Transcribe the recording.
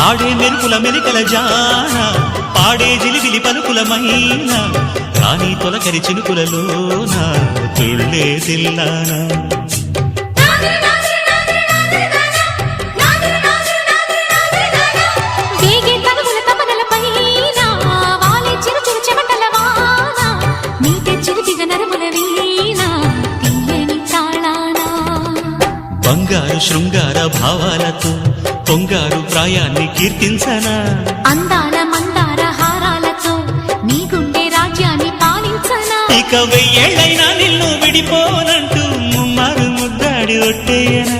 ఆడే మెరుపుల మెలికల జాన పాడే జిలిబిలి పలుకుల మైన రాణి తొలకరి చినుకులలోన తుళ్ళే తిల్లానా బంగారు శృంగార భావాలతో పొంగారు ప్రాయాన్ని కీర్తించనా అందాల మందార హారాలతో నీ గుండె రాజ్యాన్ని పాలించనా ఇక 1000 ఏళ్ళైనా నిన్ను విడిపోనంటూ ముమ్మారు ముద్దాడి ఒట్టేయనా